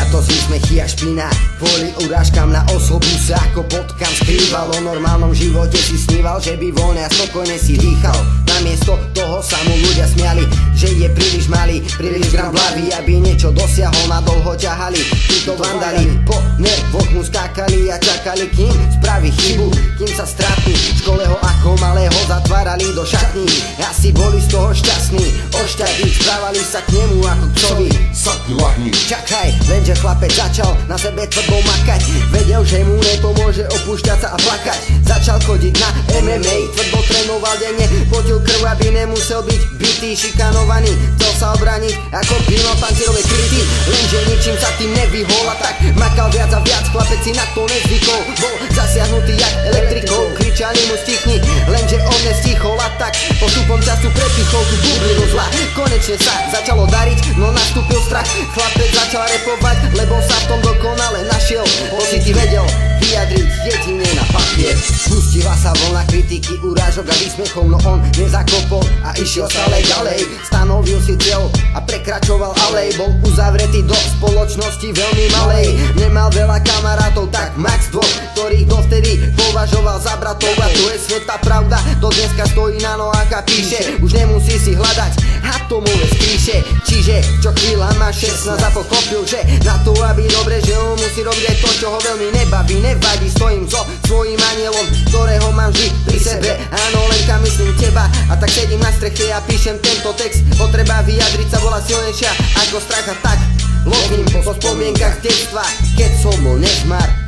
Sviatosť, výsmechy a špina, kvôli urážkam na osobu sa ako potkam skrýval. O normálnom živote si sníval, že by voľne a spokojne si dýchal. Namiesto toho sa mu ľudia smiali, že je príliš malý, príliš gram hlavy, aby niečo dosiahol, na dlho ťahali. Títo vandali po nervoch mu skákali a čakali, kým spraví chybu, kým sa strápi. V škole ho ako malého zatvárali do šatní, asi boli z toho šťastní. Ošťadí, správali sa k nemu ako k psovi. Čakaj, lenže chlapec začal na sebe tvrdo makať. Vedel, že mu nepomôže opúšťať sa a plakať. Začal chodiť na MMA, tvrdo trénoval denne, potil krv, aby nemusel byť bitý, šikanovaný. Chcel sa obrániť ako primal pancierové kryty, lenže ničím sa tým nevyhol a tak makal viac a viac. Chlapec si na to nezvykol, bol zasiahnutý jak elektrikou. Kričali mu stichni, lenže on nestichol a tak postupom času prepichol tú bublinu zla. Konečne sa začalo dariť, no nastúpil strach. Chlapec začal repovať, lebo sa v tom dokonale našiel. Pocity vedel vyjadriť jedine na papier. Spustila sa vlna kritiky, urážok a výsmechov, no on nezakopol a išiel stále ďalej. Stanovil si cieľ a prekračoval alej. Bol uzavretý do spoločnosti veľmi malej. Nemal veľa kamarátov, tak max dvoch, ktorých dovtedy považoval za bratov. A tu je sveta pravda, to dneska stojí na nohách a píše. Už nemusí si hľadať atomové skríše. Čiže čo chvíľa má 16 a pochopil, že na to, aby dobre žil, musí robiť aj to, čo ho veľmi nebaví. Nevadí, stojím so svojím anielom, ktorého mám vždy pri sebe. Áno, Lenka, myslím teba. A tak sedím na streche a píšem tento text. Potreba vyjadriť sa bola silnejšia ako strach a tak lovím po spomienkach detstva, keď som bol nezmar.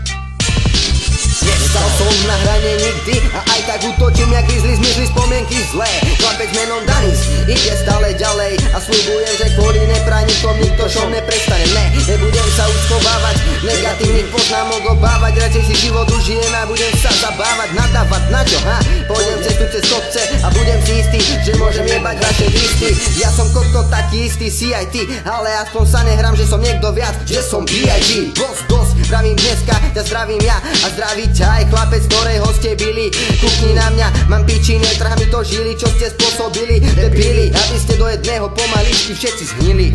Nestal som na hrane nikdy a aj tak útočím jak grizzly, zmizli spomienky zlé. Chlapec menom Danis ide stále ďalej a sľubujem, že kvôli nepranikom nikto šom neprestane. Nebudem sa už schovávať, negatívnych poznámok obávať, radšej si život užijem a budem sa zabávať, nadávať na čo, pôjdem cestu cez kopce a budem si istý, že môžem jebať vaše listy. Ja som kokto taký istý, si aj ty, ale aspoň sa nehrám, že som niekto viac, že som B.I.G. Dosť, pravím dneska, ťa zdravím ja a zdraví ťa aj chlapec, ktorého ste byli. Kúkni na mňa, mám piči, netrhá mi to žili, čo ste spôsobili, debili, aby ste do jedného pomaličky všetci zhnili.